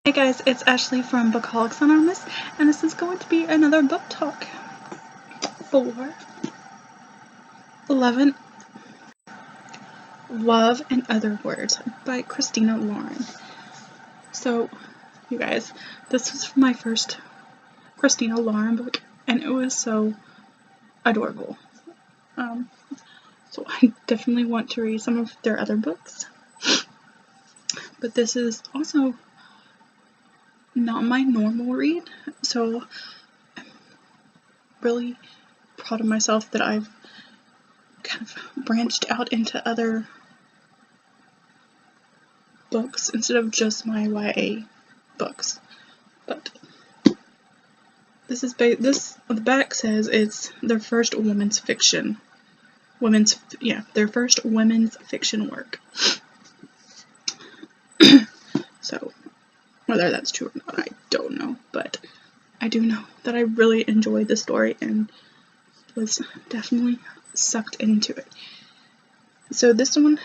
Hey guys, it's Ashley from Bookaholics Anonymous, and this is going to be another book talk for 11 Love and Other Words by Christina Lauren. So, you guys, this was my first Christina Lauren book, and it was so adorable. So I definitely want to read some of their other books, but this is also not my normal read, so I'm really proud of myself that I've kind of branched out into other books instead of just my YA books. But this is the back says it's their first women's fiction. Their first women's fiction work. So whether that's true or not, I don't know, but I do know that I really enjoyed the story and was definitely sucked into it. So this one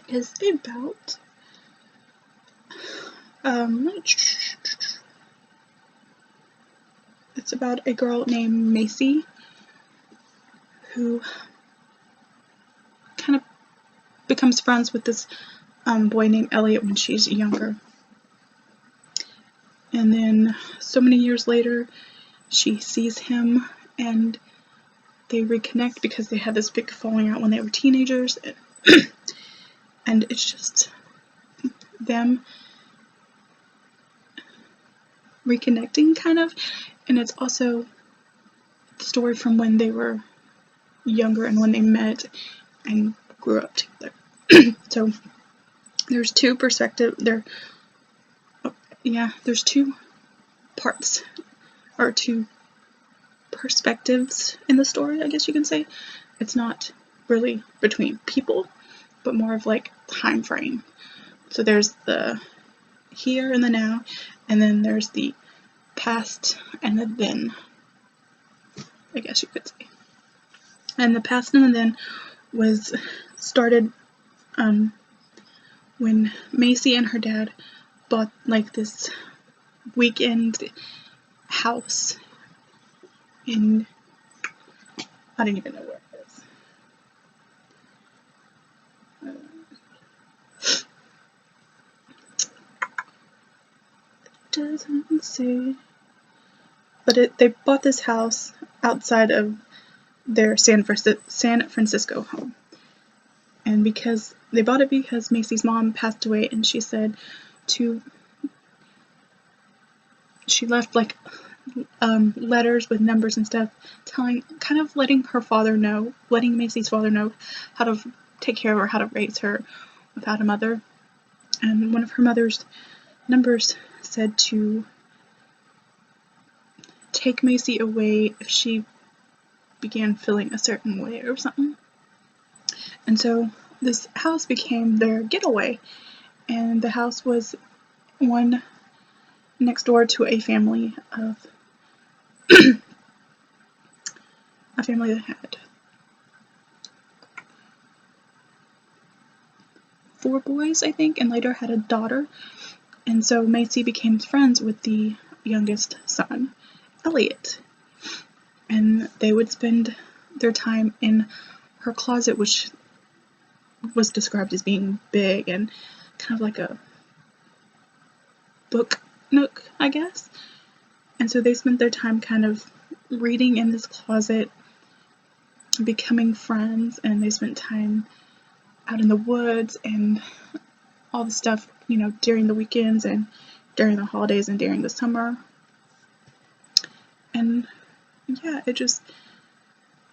is about it's about a girl named Macy who kind of becomes friends with this boy named Elliot when she's younger. And then so many years later, she sees him and they reconnect because they had this big falling out when they were teenagers. And it's just them reconnecting, kind of. And it's also the story from when they were younger and when they met and grew up together. So there's two parts or two perspectives in the story, I guess you can say. It's not really between people, but more of like time frame. So there's the here and the now, and then there's the past and the then, I guess you could say. And the past and the then was started when Macy and her dad bought like this weekend house in, I don't even know where it is. Doesn't say. But they bought this house outside of their San Francisco home. And because they bought it because Macy's mom passed away, and she said she left like letters with numbers and stuff, letting Macy's father know how to take care of her, how to raise her without a mother. And one of her mother's numbers said to take Macy away if she began feeling a certain way or something. And so this house became their getaway, and the house was one next door to a family that had 4 boys, I think, and later had a daughter. And so Macy became friends with the youngest son, Elliot. And they would spend their time in her closet, which was described as being big and kind of like a book nook, I guess. And so they spent their time kind of reading in this closet, becoming friends, and they spent time out in the woods and all the stuff, during the weekends and during the holidays and during the summer. And yeah,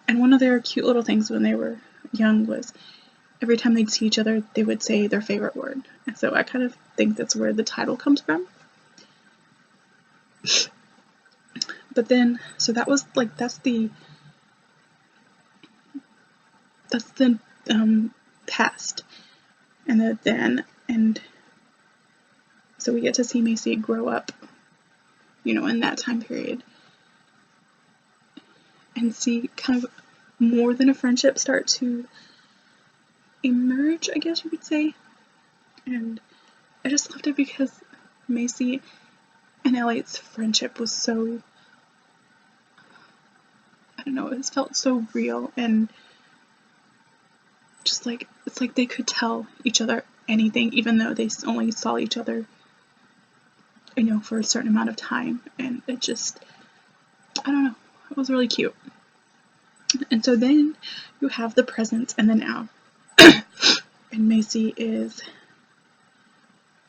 and one of their cute little things when they were young was every time they'd see each other, they would say their favorite word. And so I kind of think that's where the title comes from. But then, so that was like, that's the past. And then, and so we get to see Macy grow up, in that time period. And see kind of more than a friendship start to emerge, I guess you could say. And I just loved it because Macy and Elliot's friendship was so, I don't know, it felt so real, and just like, it's like they could tell each other anything, even though they only saw each other, you know, for a certain amount of time, and it just, I don't know, it was really cute. And so then you have the present and the now. And Macy is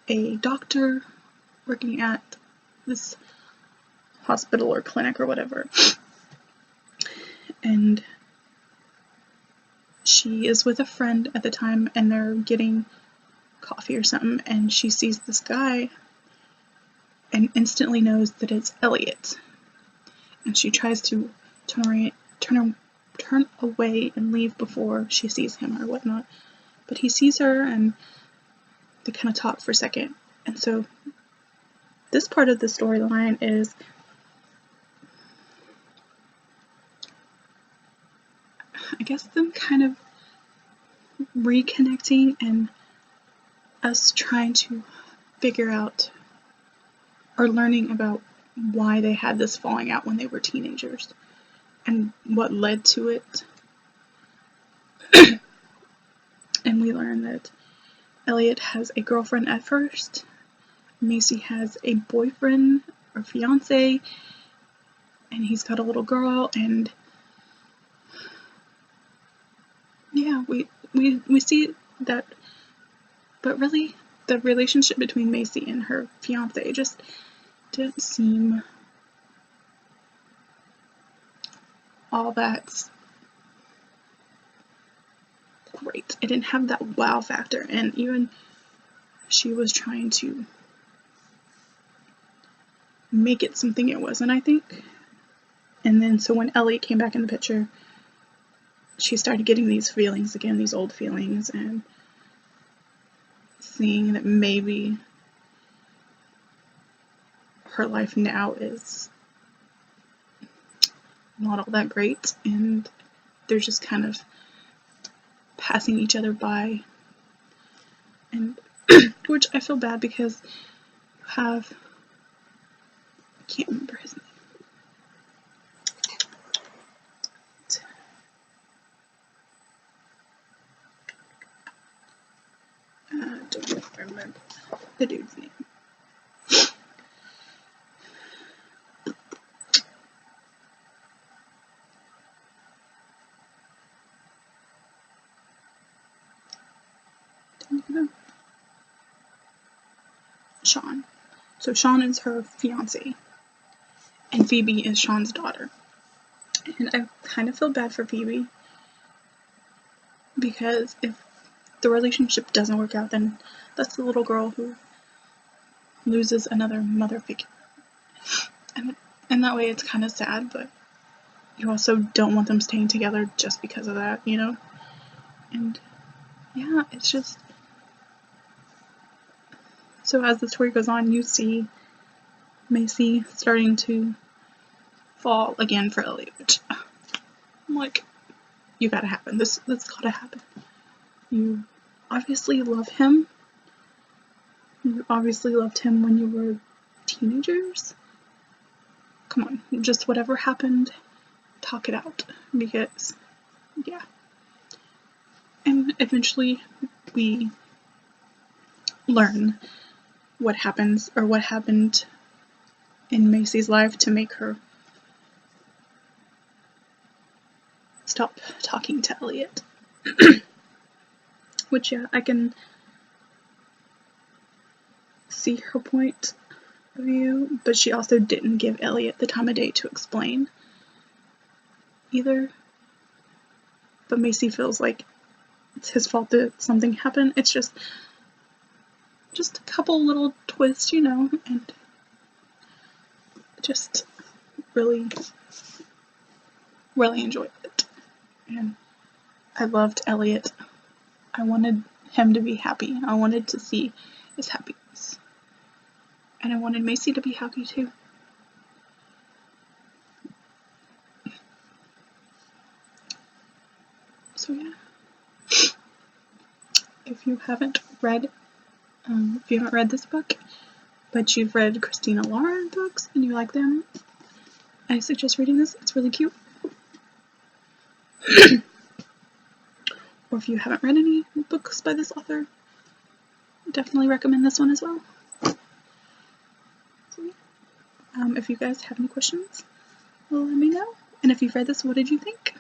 a doctor working at this hospital or clinic or whatever. And she is with a friend at the time, and they're getting coffee or something, and she sees this guy and instantly knows that it's Elliot. And she tries to turn away and leave before she sees him or whatnot. But he sees her, and they kind of talk for a second. And so this part of the storyline is I guess them kind of reconnecting and us trying to figure out or learning about why they had this falling out when they were teenagers and what led to it. And we learn that Elliot has a girlfriend at first, Macy has a boyfriend or fiance, and he's got a little girl, and yeah, we see that, but really the relationship between Macy and her fiance just didn't seem all that great. It didn't have that wow factor, and even she was trying to make it something it wasn't, I think. And then so when Elliot came back in the picture, she started getting these feelings again, these old feelings, and seeing that maybe her life now is not all that great, and they're just kind of passing each other by. And which I feel bad because you have, I can't remember his name. Don't remember the dude's name. Sean. So Sean is her fiance, and Phoebe is Sean's daughter. And I kind of feel bad for Phoebe because if the relationship doesn't work out, then that's the little girl who loses another mother figure. And that way it's kind of sad, but you also don't want them staying together just because of that, you know? And yeah, it's just, so as the story goes on, you see Macy starting to fall again for Elliot, which I'm like, you gotta happen. That's gotta happen. You obviously love him. You obviously loved him when you were teenagers. Come on, just whatever happened, talk it out, because, yeah. And eventually we learn what happens, or what happened in Macy's life to make her stop talking to Elliot. Which, yeah, I can see her point of view, but she also didn't give Elliot the time of day to explain either. But Macy feels like it's his fault that something happened. It's just a couple little twists, you know, and just really, really enjoyed it. And I loved Elliot. I wanted him to be happy. I wanted to see his happiness. And I wanted Macy to be happy too. So yeah. If you haven't read If you haven't read this book, but you've read Christina Lauren books and you like them, I suggest reading this. It's really cute. Or if you haven't read any books by this author, definitely recommend this one as well. So, if you guys have any questions, let me know. And if you've read this, what did you think?